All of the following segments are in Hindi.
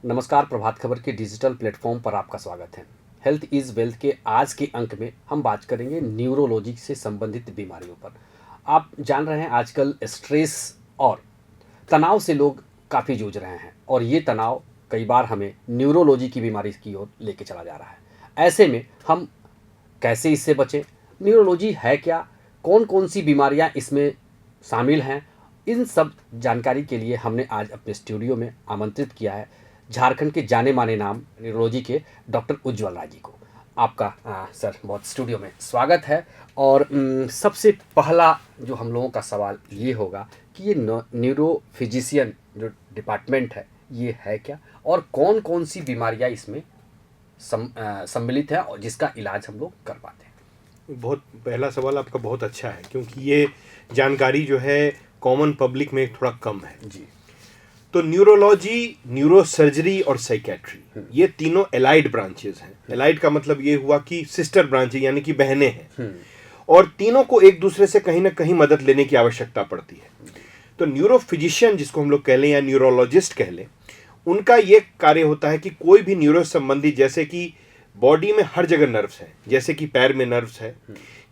नमस्कार। प्रभात खबर के डिजिटल प्लेटफॉर्म पर आपका स्वागत है। हेल्थ इज़ वेल्थ के आज के अंक में हम बात करेंगे न्यूरोलॉजी से संबंधित बीमारियों पर। आप जान रहे हैं आजकल स्ट्रेस और तनाव से लोग काफ़ी जूझ रहे हैं और ये तनाव कई बार हमें न्यूरोलॉजी की बीमारी की ओर लेके चला जा रहा है। ऐसे में हम कैसे इससे बचें, न्यूरोलॉजी है क्या, कौन कौन सी बीमारियां इसमें शामिल हैं, इन सब जानकारी के लिए हमने आज अपने स्टूडियो में आमंत्रित किया है झारखंड के जाने माने नाम न्यूरोलॉजी के डॉक्टर उज्ज्वल राय जी को। आपका सर बहुत स्टूडियो में स्वागत है। और सबसे पहला जो हम लोगों का सवाल ये होगा कि ये न्यूरो फिजिशियन जो डिपार्टमेंट है ये है क्या और कौन कौन सी बीमारियां इसमें सम्मिलित है और जिसका इलाज हम लोग कर पाते हैं। बहुत पहला सवाल आपका बहुत अच्छा है, क्योंकि ये जानकारी जो है कॉमन पब्लिक में थोड़ा कम है जी। तो न्यूरोलॉजी, न्यूरो सर्जरी और साइकेट्री ये तीनों एलाइड ब्रांचेस हैं। एलाइड का मतलब ये हुआ कि सिस्टर ब्रांचेस, यानी कि बहनें हैं, और तीनों को एक दूसरे से कहीं ना कहीं मदद लेने की आवश्यकता पड़ती है। तो न्यूरो फिजिशियन जिसको हम लोग कह लें या न्यूरोलॉजिस्ट कह लें, उनका ये कार्य होता है कि कोई भी न्यूरो संबंधी, जैसे कि बॉडी में हर जगह नर्व्स हैं, जैसे कि पैर में नर्व्स है,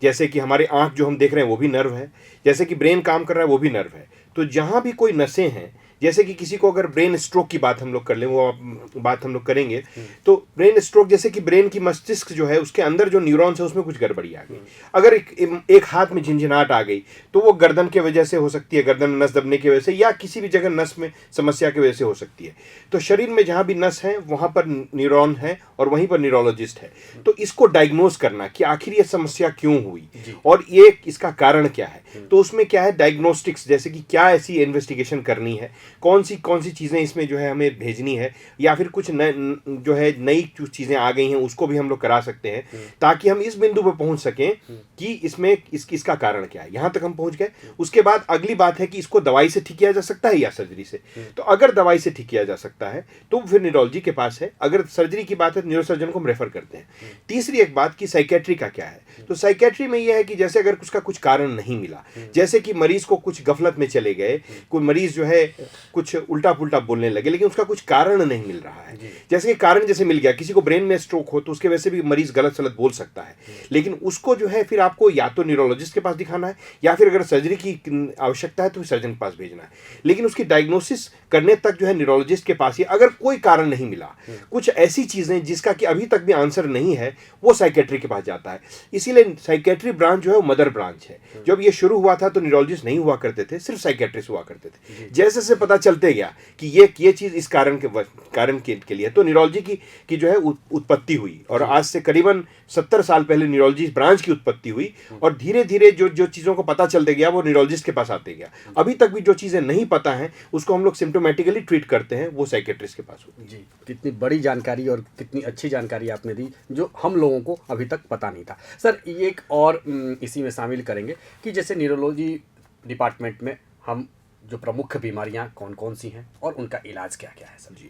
जैसे कि हमारे आंख जो हम देख रहे हैं वो भी नर्व है, जैसे कि ब्रेन काम कर रहा है वो भी नर्व है। तो जहां भी कोई नसें हैं, जैसे कि किसी को अगर ब्रेन स्ट्रोक की बात हम लोग कर लें, वो बात हम लोग करेंगे, तो ब्रेन स्ट्रोक जैसे कि ब्रेन की मस्तिष्क जो है उसके अंदर जो न्यूरॉन्स है उसमें कुछ गड़बड़ी आ गई। अगर एक हाथ में झिंझिनाहट आ गई तो वो गर्दन की वजह से हो सकती है, गर्दन में नस दबने की वजह से, या किसी भी जगह नस में समस्या की वजह से हो सकती है। तो शरीर में जहां भी नस है वहां पर न्यूरॉन है और वहीं पर न्यूरोलॉजिस्ट है। तो इसको डायग्नोज करना कि आखिर ये समस्या क्यों हुई और ये इसका कारण क्या है, तो उसमें क्या है डायग्नोस्टिक्स, जैसे कि क्या ऐसी इन्वेस्टिगेशन करनी है, कौन सी चीज़ें इसमें जो है हमें भेजनी है, या फिर कुछ जो है नई चीज़ें आ गई हैं उसको भी हम लोग करा सकते हैं, ताकि हम इस बिंदु पर पहुंच सकें कि इसमें इसका कारण क्या है। यहां तक हम पहुंच गए। उसके बाद अगली बात है कि इसको दवाई से ठीक किया जा सकता है या सर्जरी से। तो अगर दवाई से ठीक किया जा सकता है तो फिर न्यूरोलॉजी के पास है, अगर सर्जरी की बात है तो न्यूरोसर्जन को हम रेफर करते हैं। तीसरी एक बात कि साइकेट्री का क्या है, तो साइकेट्री में यह है कि जैसे अगर उसका कुछ कारण नहीं मिला, जैसे कि मरीज को कुछ गफलत में चले गए, कोई मरीज जो है कुछ उल्टा पुल्टा बोलने लगे लेकिन उसका कुछ कारण नहीं मिल रहा है, जैसे कि कारण जैसे मिल गया, किसी को ब्रेन में स्ट्रोक हो तो उसके वजह से भी मरीज गलत सलत बोल सकता है, लेकिन उसको जो है फिर आपको या तो न्यूरोलॉजिस्ट के पास दिखाना है या फिर अगर सर्जरी की आवश्यकता है तो सर्जन के पास भेजना है। लेकिन उसकी डायग्नोसिस करने तक जो है न्यूरोलॉजिस्ट के पास ही, अगर कोई कारण नहीं मिला, कुछ ऐसी चीजें जिसका कि अभी तक भी आंसर नहीं है, वो साइकेट्री के पास जाता है। इसीलिए साइकेट्री ब्रांच जो है वो मदर ब्रांच है। जब ये शुरू हुआ था तो न्यूरोलॉजिस्ट नहीं हुआ करते थे, सिर्फ साइकेट्रिस्ट हुआ करते थे। जैसे से पता चलते गया कि ये चीज इस कारण के लिए, तो न्यूरोलॉजी की जो है उत्पत्ति हुई, और आज से करीबन 70 साल पहले न्यूरोलॉजी ब्रांच की उत्पत्ति हुई, और धीरे धीरे जो चीजों को पता चलते गया वो न्यूरोलॉजिस्ट के पास आते गया। अभी तक भी जो चीजें नहीं पता है उसको हम लोग सिम्टोमेटिकली ट्रीट करते हैं, वो साइकेट्रिस्ट के पास होती है। जी, कितनी बड़ी जानकारी और कितनी अच्छी जानकारी आपने दी जो हम लोगों को अभी तक पता नहीं था। सर एक और इसी में शामिल करेंगे कि जैसे न्यूरोलॉजी डिपार्टमेंट में हम जो प्रमुख बीमारियां कौन कौन सी हैं और उनका इलाज क्या क्या है सर। जी,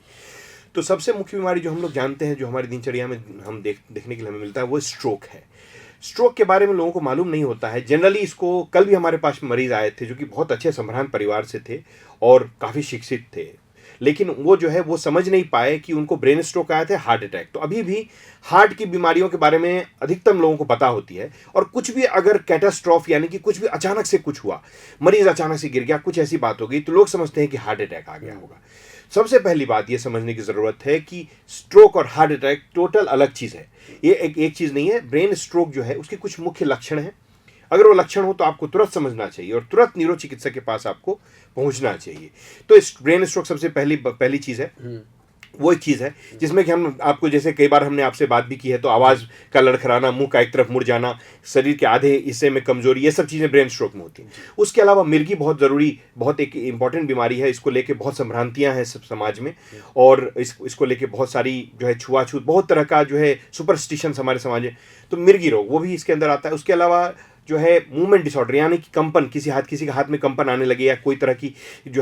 तो सबसे मुख्य बीमारी जो हम लोग जानते हैं, जो हमारी दिनचर्या में हम देखने के लिए हमें मिलता है, वो स्ट्रोक है। स्ट्रोक के बारे में लोगों को मालूम नहीं होता है जनरली। इसको कल भी हमारे पास मरीज आए थे जो कि बहुत अच्छे संभ्रांत परिवार से थे और काफ़ी शिक्षित थे, लेकिन वो जो है वो समझ नहीं पाए कि उनको ब्रेन स्ट्रोक आया था, हार्ट अटैक। तो अभी भी हार्ट की बीमारियों के बारे में अधिकतम लोगों को पता होती है, और कुछ भी अगर कैटास्ट्रॉफ यानी कि कुछ भी अचानक से कुछ हुआ, मरीज अचानक से गिर गया, कुछ ऐसी बात हो गई, तो लोग समझते हैं कि हार्ट अटैक आ गया होगा। सबसे पहली बात ये समझने की जरूरत है कि स्ट्रोक और हार्ट अटैक टोटल अलग चीज है। ये एक चीज नहीं है। ब्रेन स्ट्रोक जो है उसके कुछ मुख्य लक्षण हैं। अगर वो लक्षण हो तो आपको तुरंत समझना चाहिए और तुरंत न्यूरो चिकित्सक के पास आपको पहुंचना चाहिए। तो इस ब्रेन स्ट्रोक सबसे पहली चीज है। वो एक चीज़ है जिसमें कि हम आपको, जैसे कई बार हमने आपसे बात भी की है, तो आवाज़ का लड़खड़ाना, मुंह का एक तरफ मुड़ जाना, शरीर के आधे हिस्से में कमजोरी, ये सब चीज़ें ब्रेन स्ट्रोक में होती हैं। उसके अलावा मिर्गी बहुत ज़रूरी, बहुत एक इंपॉर्टेंट बीमारी है। इसको लेके बहुत संभ्रांतियां हैं सब समाज में, और इसको लेके बहुत सारी जो है छुआछूत, बहुत तरह का जो है सुपरस्टिशंस हमारे समाज में, तो मिर्गी रोग वो भी इसके अंदर आता है। उसके अलावा जो है मूवमेंट डिसऑर्डर, यानी कि कंपन, किसी के हाथ में कंपन आने लगे, या कोई तरह की जो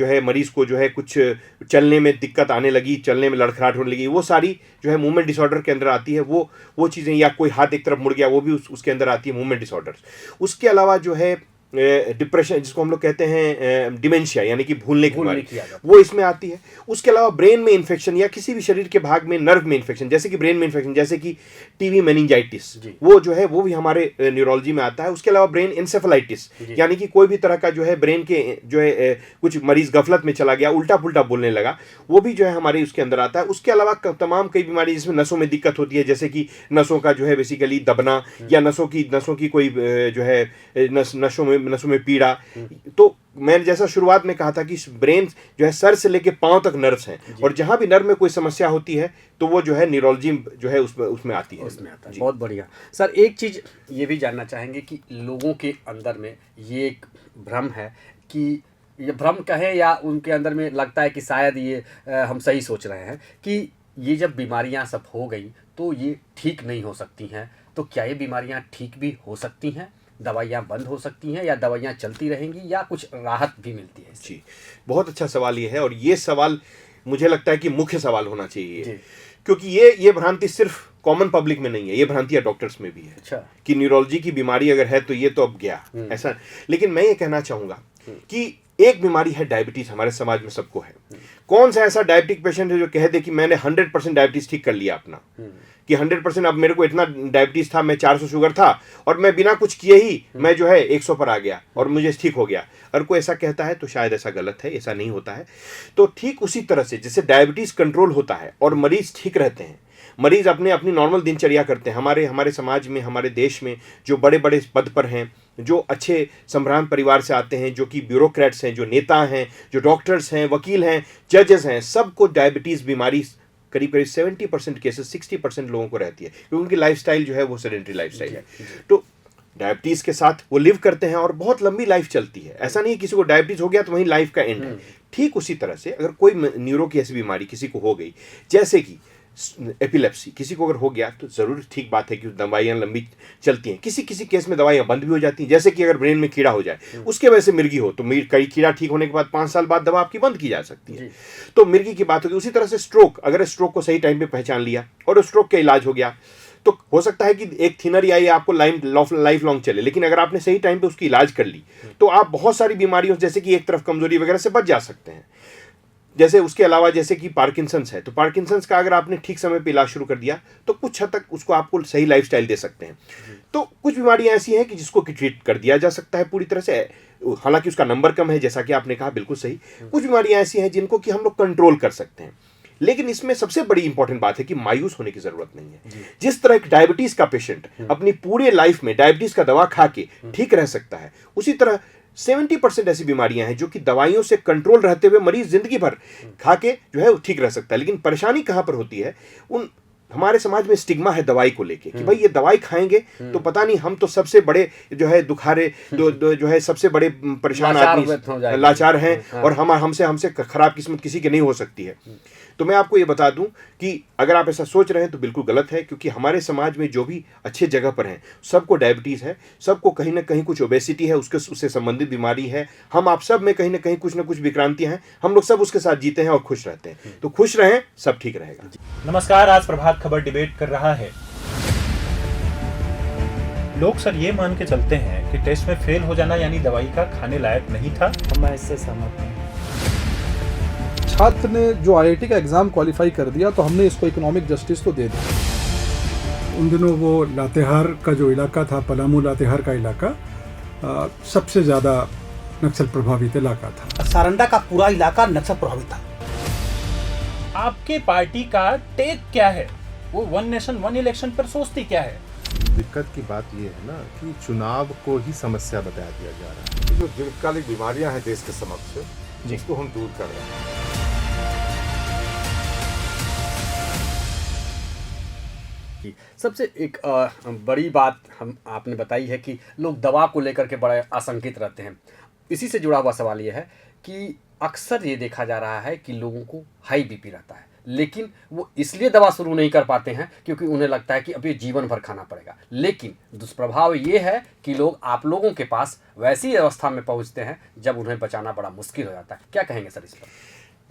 है मरीज को जो है कुछ चलने में दिक्कत आने लगी, चलने में लड़खड़ाहट होने लगी, वो सारी जो है मूवमेंट डिसऑर्डर के अंदर आती है। वो चीज़ें, या कोई हाथ एक तरफ मुड़ गया, वो भी उसके अंदर आती है मूवमेंट डिसऑर्डर्स। उसके अलावा जो है डिप्रेशन, जिसको हम लोग कहते हैं डिमेंशिया, यानी कि भूलने की बीमारी, की आदत। वो इसमें आती है। उसके अलावा ब्रेन में इन्फेक्शन या किसी भी शरीर के भाग में नर्व में इन्फेक्शन, जैसे कि ब्रेन में इन्फेक्शन, जैसे कि टीबी, मेनिंजाइटिस, वो जो है वो भी हमारे न्यूरोलॉजी में आता है। उसके अलावा ब्रेन इंसेफेलाइटिस, यानी कि कोई भी तरह का जो है ब्रेन के जो है कुछ मरीज गफलत में चला गया, उल्टा पुल्टा बोलने लगा, वो भी जो है हमारे उसके अंदर आता है। उसके अलावा तमाम कई बीमारी जिसमें नसों में दिक्कत होती है, जैसे कि नसों का जो है बेसिकली दबना, या नसों की कोई जो है नसों में पीड़ा। तो मैंने जैसा शुरुआत में कहा था कि ब्रेन जो है सर से लेके पांव तक नर्व्स हैं, और जहां भी नर्व में कोई समस्या होती है तो वो जो है न्यूरोलॉजी जो है उसमें आती है। उसमें आता है। बहुत बढ़िया सर। एक चीज़ ये भी जानना चाहेंगे कि लोगों के अंदर में ये एक भ्रम है कि ये भ्रम कहें या उनके अंदर में लगता है कि शायद ये हम सही सोच रहे हैं कि ये जब बीमारियां सब हो गई तो ये ठीक नहीं हो सकती हैं। तो क्या ये बीमारियां ठीक भी हो सकती हैं? दवाइयाँ बंद हो सकती हैं या दवाइयाँ चलती रहेंगी या कुछ राहत भी मिलती है इससे? जी, बहुत अच्छा सवाल ये है, और ये सवाल मुझे लगता है कि मुख्य सवाल होना चाहिए, क्योंकि ये भ्रांति सिर्फ कॉमन पब्लिक में नहीं है, ये भ्रांति डॉक्टर्स में भी है। अच्छा। कि न्यूरोलॉजी की बीमारी अगर है तो ये तो अब गया ऐसा। लेकिन मैं ये कहना चाहूंगा कि एक बीमारी है डायबिटीज, हमारे समाज में सबको है। कौन सा ऐसा डायबिटिक पेशेंट है जो कह दे कि मैंने 100% डायबिटीज ठीक कर लिया अपना, कि 100% अब मेरे को इतना डायबिटीज था, मैं 400 शुगर था और मैं बिना कुछ किए ही मैं जो है 100 पर आ गया और मुझे ठीक हो गया। अगर कोई ऐसा कहता है तो शायद ऐसा गलत है, ऐसा नहीं होता है। तो ठीक उसी तरह से जैसे डायबिटीज कंट्रोल होता है और मरीज ठीक रहते हैं, मरीज अपनी नॉर्मल दिनचर्या करते हैं। हमारे समाज में, हमारे देश में जो बड़े बड़े पद पर हैं, जो अच्छे संभ्रांत परिवार से आते हैं, जो कि ब्यूरोक्रेट्स हैं, जो नेता हैं, जो डॉक्टर्स हैं, वकील हैं, जजेस हैं, सबको डायबिटीज बीमारी करीब 70% केसेस, 60% लोगों को रहती है, क्योंकि उनकी लाइफस्टाइल जो है वो सेडेंटरी लाइफस्टाइल है। तो डायबिटीज के साथ वो लिव करते हैं और बहुत लंबी लाइफ चलती है। ऐसा नहीं है किसी को डायबिटीज हो गया तो वहीं लाइफ का एंड है। ठीक उसी तरह से अगर कोई न्यूरो की ऐसी बीमारी किसी को हो गई, जैसे कि एपिलेप्सी किसी को अगर हो गया, तो जरूर ठीक बात है कि दवाइयाँ लंबी चलती हैं। किसी किसी केस में दवाइयाँ बंद भी हो जाती हैं, जैसे कि अगर ब्रेन में कीड़ा हो जाए, उसके वजह से मिर्गी हो तो कई कीड़ा ठीक होने के बाद 5 साल बाद दवा आपकी बंद की जा सकती है। तो मिर्गी की बात होगी। उसी तरह से स्ट्रोक, अगर स्ट्रोक को सही टाइम पे पहचान लिया और स्ट्रोक का इलाज हो गया, तो हो सकता है कि एक थिनर या ये आपको लाइफ लॉन्ग चले, लेकिन अगर आपने सही टाइम पे उसकी इलाज कर ली तो आप बहुत सारी बीमारियों, जैसे कि एक तरफ कमजोरी वगैरह से बच जा सकते हैं। जैसे उसके अलावा जैसे कि पार्किंसंस है, तो पार्किंसंस का अगर आपने ठीक समय पे इलाज शुरू कर दिया तो कुछ हद तक उसको आपको सही लाइफस्टाइल दे सकते हैं। तो कुछ बीमारियां ऐसी हैं कि जिसको कि ट्रीट कर दिया जा सकता है पूरी तरह से, हालांकि उसका नंबर कम है, जैसा कि आपने कहा, बिल्कुल सही। कुछ बीमारियां ऐसी हैं जिनको कि हम लोग कंट्रोल कर सकते हैं। लेकिन इसमें सबसे बड़ी इंपॉर्टेंट बात है कि मायूस होने की जरूरत नहीं है। जिस तरह एक डायबिटीज का पेशेंट अपनी पूरे लाइफ में डायबिटीज का दवा खा के ठीक रह सकता है, उसी तरह 70% ऐसी बीमारियां हैं जो कि दवाइयों से कंट्रोल रहते हुए मरीज जिंदगी भर खा के जो है ठीक रह सकता है। लेकिन परेशानी कहां पर होती है, हमारे समाज में स्टिग्मा है दवाई को लेके कि भाई ये दवाई खाएंगे तो पता नहीं, हम तो सबसे बड़े जो है दुखारे जो है सबसे बड़े परेशान आदमी, लाचार हैं, और हमसे खराब किस्मत किसी की नहीं हो सकती है। तो मैं आपको ये बता दूं कि अगर आप ऐसा सोच रहे हैं तो बिल्कुल गलत है, क्योंकि हमारे समाज में जो भी अच्छे जगह पर हैं सबको डायबिटीज़ है, सबको कहीं ना कहीं कुछ ओबेसिटी है, उससे संबंधित बीमारी है। हम आप सब में कहीं ना कुछ विक्रांतियां हैं, हम लोग सब उसके साथ जीते हैं और खुश रहते हैं। तो खुश रहें, सब ठीक रहेगा। नमस्कार, आज प्रभात खबर डिबेट कर रहा है। लोग सर ये मान के चलते हैं कि टेस्ट में फेल हो जाना यानी दवाई का खाने लायक नहीं था। मैं इससे सहमत नहीं। छात्र ने जो आईआईटी का एग्जाम क्वालिफाई कर दिया तो हमने इसको इकोनॉमिक जस्टिस तो दे दिया। उन दिनों वो लातेहार का जो इलाका था, पलामू लातेहार का इलाका सबसे ज़्यादा नक्सल प्रभावित इलाका था। सारंडा का पूरा इलाका नक्सल प्रभावित था। आपके पार्टी का टेक क्या है? वो वन नेशन वन इलेक्शन पर सोचती क्या है? दिक्कत की बात ये है ना कि चुनाव को ही समस्या बताया दिया जा रहा है। जो दीर्घकालिक बीमारियां हैं देश के समक्ष, जिसको हम दूर कर रहे हैं। सबसे एक बड़ी बात आपने बताई है कि लोग दवा को लेकर के बड़े आशंकित रहते हैं। इसी से जुड़ा हुआ सवाल ये है कि अक्सर ये देखा जा रहा है कि लोगों को हाई बीपी रहता है, लेकिन वो इसलिए दवा शुरू नहीं कर पाते हैं क्योंकि उन्हें लगता है कि अब ये जीवन भर खाना पड़ेगा। लेकिन दुष्प्रभाव ये है कि लोग आप लोगों के पास वैसी अवस्था में पहुंचते हैं जब उन्हें बचाना बड़ा मुश्किल हो जाता है। क्या कहेंगे सर इस पर?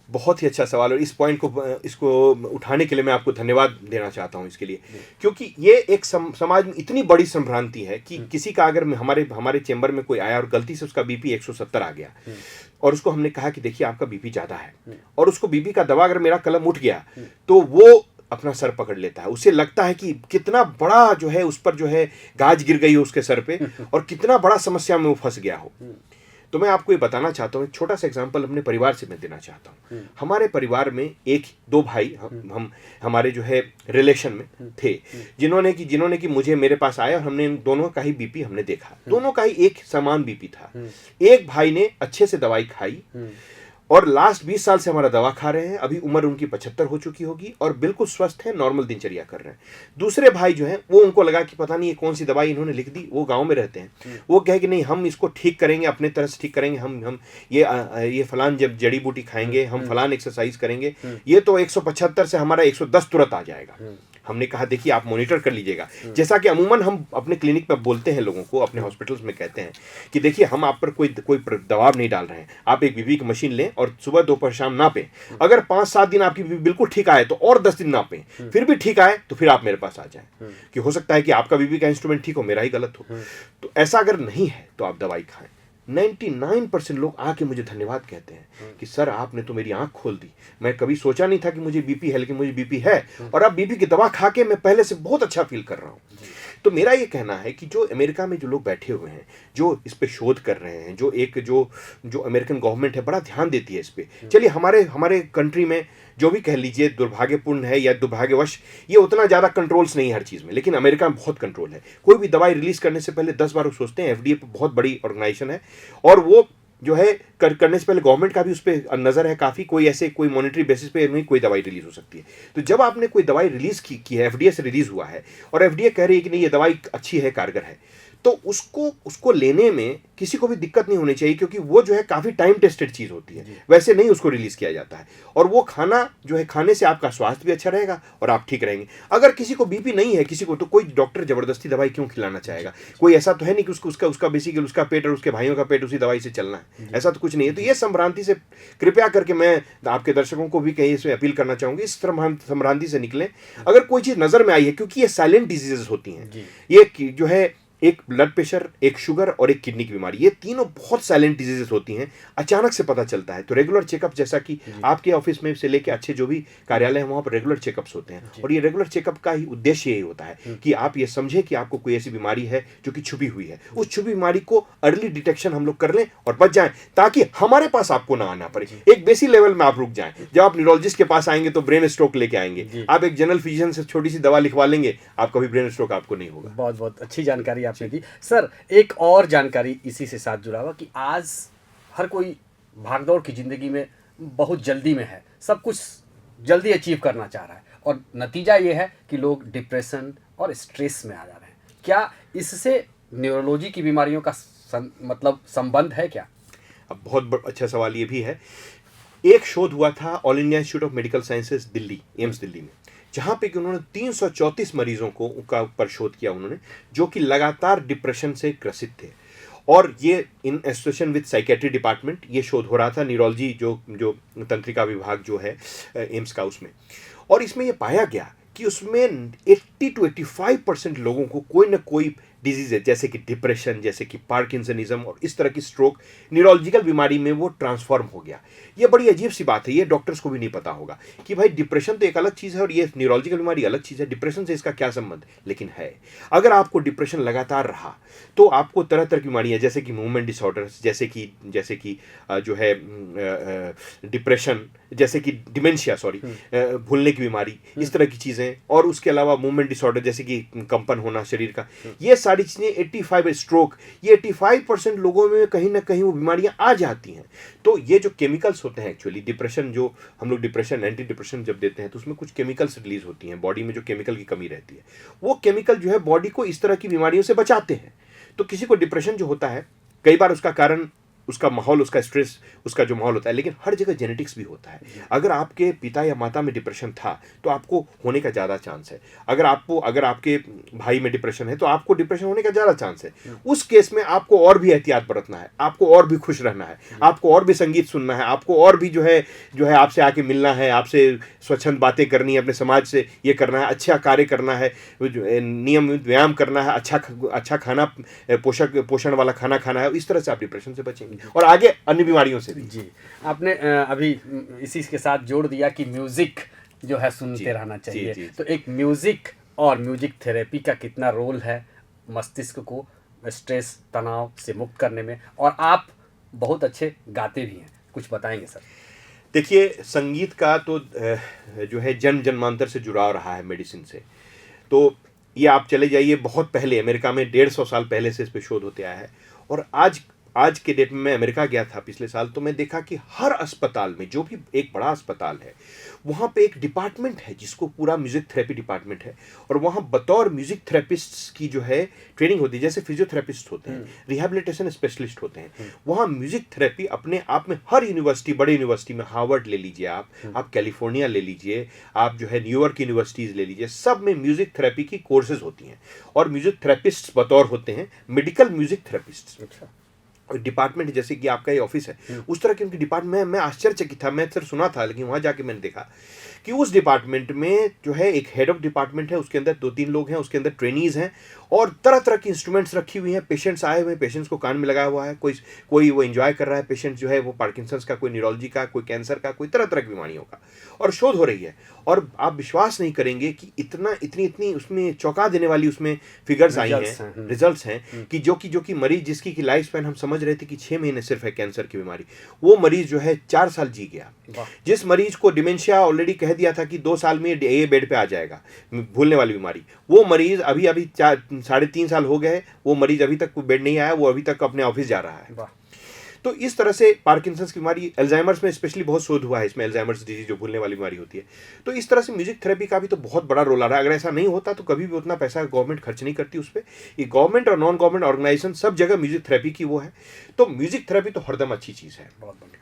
बहुत ही अच्छा सवाल, और इस पॉइंट को इसको उठाने के लिए मैं आपको धन्यवाद देना चाहता हूं इसके लिए, क्योंकि ये एक समाज में इतनी बड़ी संभ्रांति है कि किसी का अगर हमारे चेंबर में कोई आया और गलती से उसका बीपी 170 आ गया और उसको हमने कहा कि देखिए आपका बीपी ज़्यादा है, और उसको बीपी का दवा अगर मेरा कलम उठ गया तो वो अपना सर पकड़ लेता है। उसे लगता है कि कितना बड़ा जो है उस पर जो है गाज गिर गई हो उसके सर पे और कितना बड़ा समस्या में वो फंस गया हो। तो मैं आपको ये बताना चाहता हूँ, एक छोटा सा एग्जांपल अपने परिवार से मैं देना चाहता हूँ। हमारे परिवार में दो भाई हम हमारे जो है रिलेशन में थे, जिन्होंने कि मुझे मेरे पास आया और हमने दोनों का ही बीपी हमने देखा, दोनों का ही एक समान बीपी था। एक भाई ने अच्छे से दवाई खाई और लास्ट 20 साल से हमारा दवा खा रहे हैं, अभी उम्र उनकी 75 हो चुकी होगी और बिल्कुल स्वस्थ है, नॉर्मल दिनचर्या कर रहे हैं। दूसरे भाई जो हैं वो, उनको लगा कि पता नहीं ये कौन सी दवाई इन्होंने लिख दी, वो गांव में रहते हैं, वो कहे कि नहीं हम इसको ठीक करेंगे, अपने तरह से ठीक करेंगे, हम ये फलान जब जड़ी बूटी खाएंगे, हम फलान एक्सरसाइज करेंगे, ये तो 175 से हमारा 110 तुरंत आ जाएगा। हमने कहा देखिए आप मॉनिटर कर लीजिएगा, जैसा कि अमूमन हम अपने क्लिनिक पर बोलते हैं लोगों को, अपने हॉस्पिटल्स में कहते हैं कि देखिए हम आप पर कोई दबाव नहीं डाल रहे हैं, आप एक बीपी की मशीन लें और सुबह दोपहर शाम नापें, अगर 5-7 दिन आपकी बीपी बिल्कुल ठीक आए तो और 10 दिन नापें, फिर भी ठीक आए तो फिर आप मेरे पास आ जाएं, कि हो सकता है कि आपका बीपी का इंस्ट्रूमेंट ठीक हो, मेरा ही गलत हो। तो ऐसा अगर नहीं है तो आप दवाई खाएं। 99% लोग आके मुझे धन्यवाद कहते हैं कि सर आपने तो मेरी आंख खोल दी, मैं कभी सोचा नहीं था कि मुझे बीपी है, लेकिन मुझे बीपी है और अब बीपी की दवा खा के मैं पहले से बहुत अच्छा फील कर रहा हूँ। तो मेरा ये कहना है कि जो अमेरिका में जो लोग बैठे हुए हैं, जो इस पे शोध कर रहे हैं, जो अमेरिकन गवर्नमेंट है बड़ा ध्यान देती है इस पे, चलिए हमारे कंट्री में जो भी कह लीजिए दुर्भाग्यपूर्ण है या दुर्भाग्यवश, ये उतना ज़्यादा कंट्रोल्स नहीं है हर चीज़ में, लेकिन अमेरिका में बहुत कंट्रोल है। कोई भी दवाई रिलीज करने से पहले 10 बार वो सोचते हैं। FDA बहुत बड़ी ऑर्गेनाइजेशन है और वो जो है करने से पहले गवर्नमेंट का भी उस पर नज़र है काफ़ी, कोई मॉनिटरी बेसिस पे नहीं कोई दवाई रिलीज हो सकती है। तो जब आपने कोई दवाई रिलीज की है, FDA से रिलीज हुआ है और FDA कह रही है कि नहीं ये दवाई अच्छी है, कारगर है, तो उसको लेने में किसी को भी दिक्कत नहीं होनी चाहिए, क्योंकि वो जो है काफ़ी टाइम टेस्टेड चीज़ होती है, वैसे नहीं उसको रिलीज़ किया जाता है। और वो खाना जो है, खाने से आपका स्वास्थ्य भी अच्छा रहेगा और आप ठीक रहेंगे। अगर किसी को बीपी नहीं है किसी को, तो कोई डॉक्टर ज़बरदस्ती दवाई क्यों खिलाना चाहेगा? कोई ऐसा तो है नहीं कि उसका बेसिकली उसका पेट और उसके भाइयों का पेट उसी दवाई से चलना है, ऐसा तो कुछ नहीं है। तो ये संभ्रांति से कृपया करके मैं आपके दर्शकों को भी कहीं इसमें अपील करना चाहूँगी, इस संभ्रांति से निकलें। अगर कोई चीज़ नज़र में आई है, क्योंकि ये साइलेंट डिजीजेज होती हैं, ये जो है एक ब्लड प्रेशर, एक शुगर और एक किडनी की बीमारी, ये तीनों बहुत साइलेंट डिजीजेस होती हैं, अचानक से पता चलता है। तो रेगुलर चेकअप, जैसा कि आपके ऑफिस में से लेके अच्छे जो भी कार्यालय हैं वहाँ पर रेगुलर चेकअप्स होते हैं, और ये रेगुलर चेकअप का ही उद्देश्य यही होता है कि आप ये समझें कि आपको कोई ऐसी बीमारी है जो कि छुपी हुई है, उस छुपी बीमारी को अर्ली डिटेक्शन हम लोग कर लें और बच जाएं, ताकि हमारे पास आपको ना आना पड़े। एक बेसिक लेवल में आप रुक जाएं। जब आप न्यूरोलॉजिस्ट के पास आएंगे तो ब्रेन स्ट्रोक लेके आएंगे, आप एक जनरल फिजिशियन से छोटी सी दवा लिखवा लेंगे, आप कभी ब्रेन स्ट्रोक आपको नहीं होगा। बहुत बहुत अच्छी जानकारी आपने दी सर। एक और जानकारी इसी से साथ जुड़ा हुआ कि आज हर कोई भागदौड़ की जिंदगी में बहुत जल्दी में है, सब कुछ जल्दी अचीव करना चाह रहा है, और नतीजा ये है कि लोग डिप्रेशन और स्ट्रेस में आ जा रहे हैं। क्या इससे न्यूरोलॉजी की बीमारियों का मतलब संबंध है क्या? अब बहुत अच्छा सवाल ये भी है। एक शोध हुआ था all India institute of medical sciences Delhi, AIIMS Delhi में, जहाँ पे कि उन्होंने 334 मरीजों को उनका ऊपर शोध किया उन्होंने, जो कि लगातार डिप्रेशन से ग्रसित थे, और ये in association with psychiatry department ये शोध हो रहा था, न्यूरोलॉजी जो तंत्रिका विभाग जो है एम्स का उसमें। और इसमें ये पाया गया कि उसमें 80 to 85% लोगों को कोई ना कोई डिजीज है, जैसे कि डिप्रेशन, जैसे कि पार्किंसनिज्म और इस तरह की स्ट्रोक, न्यूरोलॉजिकल बीमारी में वो ट्रांसफॉर्म हो गया। ये बड़ी अजीब सी बात है, ये डॉक्टर्स को भी नहीं पता होगा कि भाई डिप्रेशन तो एक अलग चीज़ है और ये न्यूरोलॉजिकल बीमारी अलग चीज़ है, डिप्रेशन से इसका क्या संबंध? लेकिन है। अगर आपको डिप्रेशन लगातार रहा तो आपको तरह तरह की बीमारियाँ, जैसे कि मूवमेंट डिसऑर्डर्स, जैसे कि जो है डिप्रेशन, जैसे कि डिमेंशिया, भूलने की बीमारी, इस तरह की चीज़ें, और उसके अलावा मूवमेंट डिसऑर्डर जैसे कि कंपन होना शरीर का, ये सारी चीज़ें 85 स्ट्रोक, ये 85% लोगों में कहीं ना कहीं वो बीमारियां आ जाती हैं। तो ये जो केमिकल्स होते हैं एक्चुअली, डिप्रेशन जो हम लोग डिप्रेशन एंटी डिप्रेशन जब देते हैं तो उसमें कुछ केमिकल्स रिलीज होती हैं बॉडी में, जो केमिकल की कमी रहती है, वो केमिकल जो है बॉडी को इस तरह की बीमारियों से बचाते हैं। तो किसी को डिप्रेशन जो होता है, कई बार उसका कारण उसका माहौल, उसका स्ट्रेस, उसका जो माहौल होता है। लेकिन हर जगह जेनेटिक्स भी होता है। अगर आपके पिता या माता में डिप्रेशन था तो आपको होने का ज़्यादा चांस है। अगर आपके भाई में डिप्रेशन है तो आपको डिप्रेशन होने का ज़्यादा चांस है। उस केस में आपको और भी एहतियात बरतना है, आपको और भी खुश रहना है, आपको और भी संगीत सुनना है, आपको और भी जो है आपसे आके मिलना है, आपसे स्वच्छंद बातें करनी है, अपने समाज से ये करना है, अच्छा कार्य करना है, नियमित व्यायाम करना है, अच्छा खाना, पोषण वाला खाना खाना है। इस तरह से आप डिप्रेशन से बचेंगे और आगे अन्य बीमारियों से भी। जी, आपने अभी इसी के साथ जोड़ दिया कि म्यूजिक जो है सुनते रहना चाहिए। जी। तो एक म्यूजिक और म्यूजिक थेरेपी का कितना रोल है मस्तिष्क को स्ट्रेस, तनाव से मुक्त करने में? और आप बहुत अच्छे गाते भी हैं, कुछ बताएंगे सर? देखिए, संगीत का तो जो है जन्मांतर से जुड़ाव रहा है मेडिसिन से। तो ये आप चले जाइए, बहुत पहले अमेरिका में 150 साल पहले से इस पे शोध होते आया है। और आज के डेट में मैं अमेरिका गया था पिछले साल, तो मैं देखा कि हर अस्पताल में, जो भी एक बड़ा अस्पताल है, वहाँ पे एक डिपार्टमेंट है जिसको पूरा म्यूजिक थेरेपी डिपार्टमेंट है। और वहाँ बतौर म्यूजिक थेरेपिस्ट की जो है ट्रेनिंग होती है, जैसे फिजियोथेरेपिस्ट होते हैं, रिहैबिलिटेशन स्पेशलिस्ट होते हैं, वहाँ म्यूजिक थेरेपी अपने आप में हर यूनिवर्सिटी, बड़े यूनिवर्सिटी में, हार्वर्ड ले लीजिए आप कैलिफोर्निया ले लीजिए, आप जो है न्यूयॉर्क यूनिवर्सिटीज़ ले लीजिए, सब में म्यूजिक थेरेपी की कोर्सेज होती हैं। और म्यूजिक थेरेपिस्ट बतौर होते हैं मेडिकल म्यूजिक थेरेपिस्ट। अच्छा, डिपार्टमेंट जैसे कि आपका ये ऑफिस है, उस तरह के उनकी डिपार्टमेंट में मैं आश्चर्यचकित था। मैं सिर्फ सुना था, लेकिन वहाँ जाके मैंने देखा कि उस डिपार्टमेंट में जो है एक हेड ऑफ डिपार्टमेंट है, उसके अंदर 2-3 लोग हैं, उसके अंदर ट्रेनीज हैं, और तरह तरह की इंस्ट्रूमेंट्स रखी हुई हैं। पेशेंट्स आए हुए हैं, पेशेंट्स को कान में लगाया हुआ है, कोई वो एंजॉय कर रहा है, पेशेंट जो है वो पार्किंसंस का, कोई न्यूरोलॉजी का, कोई कैंसर का, कोई तरह तरह की बीमारियों का, और शोध हो रही है। और आप विश्वास नहीं करेंगे कि इतनी उसमें चौंका देने वाली उसमें फिगर्स आई हैं, रिजल्ट्स हैं कि जो कि मरीज जिसकी की लाइफ स्पैन हम समझ रहे थे कि 6 महीने सिर्फ है कैंसर की बीमारी, वो मरीज जो है 4 साल जी गया। जिस मरीज को डिमेंशिया ऑलरेडी कह दिया था कि 2 साल में ये बेड पे आ जाएगा, भूलने वाली बीमारी, वो मरीज अभी 3.5 साल हो गए, वो मरीज अभी तक बेड नहीं आया, वो अभी तक अपने ऑफिस जा रहा है। तो इस तरह से पार्किंसंस की बीमारी, अल्जाइमर्स में स्पेशली बहुत शोध हुआ है इसमें, अल्जाइमर्स डिजीज जो भूलने वाली बीमारी होती है। तो इस तरह से म्यूजिक थेरेपी का भी तो बहुत बड़ा रोल आ रहा है। अगर ऐसा नहीं होता तो कभी भी उतना पैसा गवर्नमेंट खर्च नहीं करती उस पर। ये गवर्नमेंट और नॉन गवर्नमेंट ऑर्गेनाइजेशन सब जगह म्यूजिक थेरेपी की वो है। तो म्यूजिक थेरेपी तो हरदम अच्छी चीज़ है।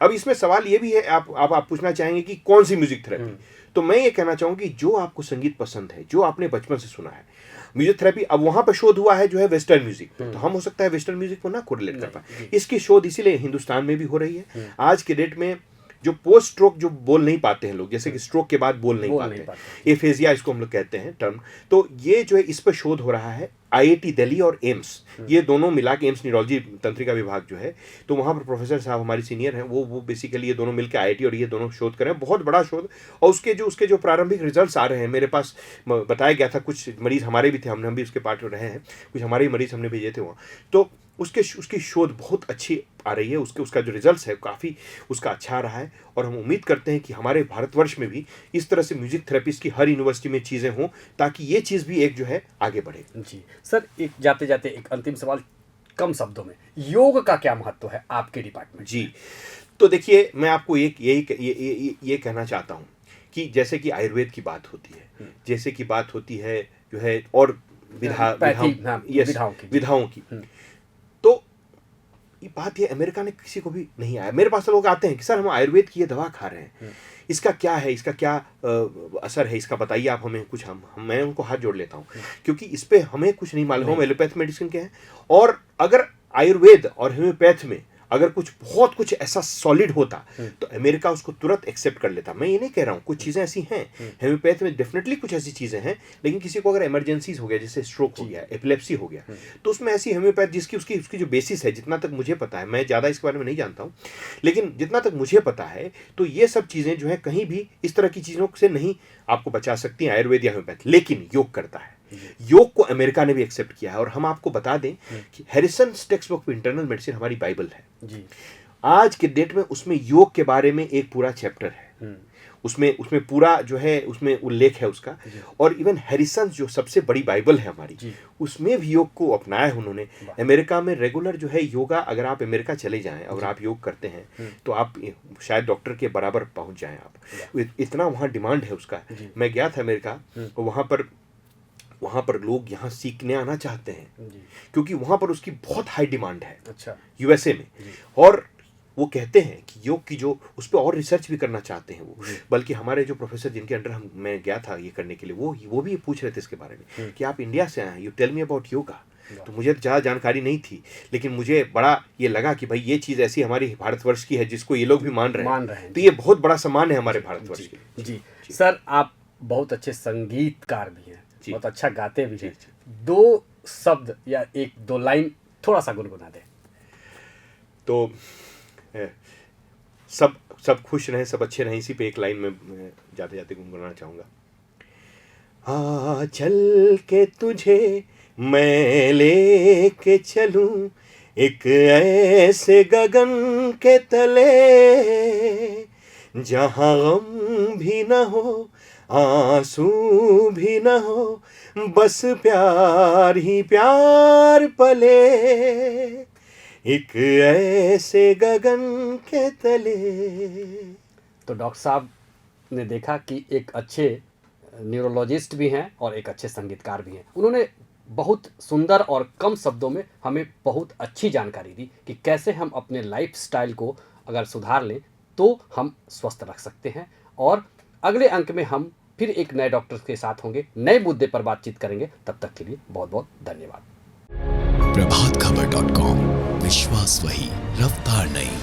अब इसमें सवाल ये भी है, आप पूछना चाहेंगे कि कौन सी म्यूजिक थेरेपी? तो मैं ये कहना चाहूँगा कि जो आपको संगीत पसंद है, जो आपने बचपन से सुना है, म्यूजिक थेरेपी। अब वहां पर शोध हुआ है जो है वेस्टर्न म्यूजिक, तो हम हो सकता है वेस्टर्न म्यूजिक को ना कोरिलेट कर पाए। इसकी शोध इसीलिए हिंदुस्तान में भी हो रही है। आज के डेट में जो पोस्ट स्ट्रोक जो बोल नहीं पाते हैं लोग, जैसे कि स्ट्रोक के बाद बोल नहीं पाते, एफेजिया इसको हम लोग कहते हैं टर्म, तो ये जो है इस पर शोध हो रहा है। IIT दिल्ली और एम्स, ये दोनों मिला के, एम्स न्यूरोलॉजी तंत्रिका विभाग जो है, तो वहाँ पर प्रोफेसर साहब हमारे सीनियर हैं, वो बेसिकली ये दोनों मिलकर IIT और ये दोनों शोध कर रहे हैं, बहुत बड़ा शोध। और उसके जो प्रारंभिक रिजल्ट्स आ रहे हैं, मेरे पास बताया गया था, कुछ मरीज हमारे भी थे, हम भी उसके पार्ट में रहे हैं, कुछ हमारे मरीज हमने भेजे थे वहाँ, तो उसकी शोध बहुत अच्छी आ रही है। उसका जो रिजल्ट्स है काफ़ी उसका अच्छा आ रहा है। और हम उम्मीद करते हैं कि हमारे भारतवर्ष में भी इस तरह से म्यूजिक थेरेपिस्ट की हर यूनिवर्सिटी में चीज़ें हों, ताकि ये चीज़ भी एक जो है आगे बढ़े। जी सर, एक जाते जाते एक अंतिम सवाल कम शब्दों में, योग का क्या महत्व है आपके डिपार्टमेंट? जी, तो देखिए, मैं आपको ये कहना चाहता हूँ कि जैसे कि आयुर्वेद की बात होती है, जैसे कि बात होती है जो है और विधाओं की, तो ये बात ये अमेरिका ने किसी को भी नहीं आया। मेरे पास लोग आते हैं कि सर हम आयुर्वेद की ये दवा खा रहे हैं, इसका क्या है, इसका क्या असर है, इसका बताइए आप हमें कुछ। मैं उनको हाथ जोड़ लेता हूँ, क्योंकि इस पे हमें कुछ नहीं मालूम। हम एलोपैथ मेडिसिन के हैं, और अगर आयुर्वेद और होम्योपैथ में अगर बहुत कुछ ऐसा सॉलिड होता तो अमेरिका उसको तुरंत एक्सेप्ट कर लेता। मैं ये नहीं कह रहा हूँ, कुछ चीज़ें ऐसी हैं होम्योपैथ में, डेफिनेटली कुछ ऐसी चीज़ें हैं, लेकिन किसी को अगर इमरजेंसीज हो गया, जैसे स्ट्रोक हो गया, एपिलेप्सी हो गया, तो उसमें ऐसी होम्योपैथ जिसकी उसकी जो बेसिस है, जितना तक मुझे पता है, मैं ज़्यादा इसके बारे में नहीं जानता हूँ, लेकिन जितना तक मुझे पता है, तो ये सब चीज़ें जो है कहीं भी इस तरह की चीज़ों से नहीं आपको बचा सकती हैं आयुर्वेद या होम्योपैथ, लेकिन योग करता है। योग को अमेरिका ने भी एक्सेप्ट किया है। और हम आपको बता दें कि Harrison text book internal medicine हमारी बाइबल है जी। आज के डेट में उसमें योग के बारे में एक पूरा चैप्टर है, उसमें पूरा जो है उसमें उल्लेख है उसका। और इवन हैरिसन जो सबसे बड़ी बाइबल है हमारी, उसमें भी योग को अपनाया है उन्होंने। अमेरिका में रेगुलर जो है योगा, अगर आप अमेरिका चले जाएं और आप योग करते हैं तो आप शायद डॉक्टर के बराबर पहुंच जाएं आप, इतना वहाँ डिमांड है उसका। मैं गया था अमेरिका, वहाँ पर लोग यहाँ सीखने आना चाहते हैं, क्योंकि वहाँ पर उसकी बहुत हाई डिमांड है। अच्छा, USA में। और वो कहते हैं कि योग की जो उस पर और रिसर्च भी करना चाहते हैं वो, बल्कि हमारे जो प्रोफेसर जिनके अंडर मैं गया था ये करने के लिए, वो भी पूछ रहे थे इसके बारे में कि आप इंडिया से आए हैं, you tell me about yoga. तो मुझे ज़्यादा जानकारी नहीं थी, लेकिन मुझे बड़ा ये लगा कि भाई ये चीज़ ऐसी हमारी भारतवर्ष की है जिसको ये लोग भी मान रहे हैं, तो ये बहुत बड़ा सम्मान है हमारे भारतवर्ष के लिए। जी सर, आप बहुत अच्छे संगीतकार भी हैं, जी। बहुत अच्छा गाते भी हैं। 2 शब्द या 1-2 लाइन थोड़ा सा गुनगुना दें। तो सब खुश रहें, सब अच्छे रहें, इसी पे एक लाइन में जाते जाते गुनगुनाना चाहूँगा। हाँ चल के तुझे मैं लेके चलूं एक ऐसे गगन के तले, जहाँ गम भी न हो आंसू भी न हो, बस प्यार ही प्यार पले, एक ऐसे गगन के तले। तो डॉक्टर साहब ने देखा कि एक अच्छे न्यूरोलॉजिस्ट भी हैं और एक अच्छे संगीतकार भी हैं। उन्होंने बहुत सुंदर और कम शब्दों में हमें बहुत अच्छी जानकारी दी कि कैसे हम अपने लाइफस्टाइल को अगर सुधार लें तो हम स्वस्थ रख सकते हैं। और अगले अंक में हम फिर एक नए डॉक्टर के साथ होंगे, नए मुद्दे पर बातचीत करेंगे। तब तक के लिए बहुत बहुत धन्यवाद। प्रभातखबर.com, विश्वास वही, रफ्तार नहीं।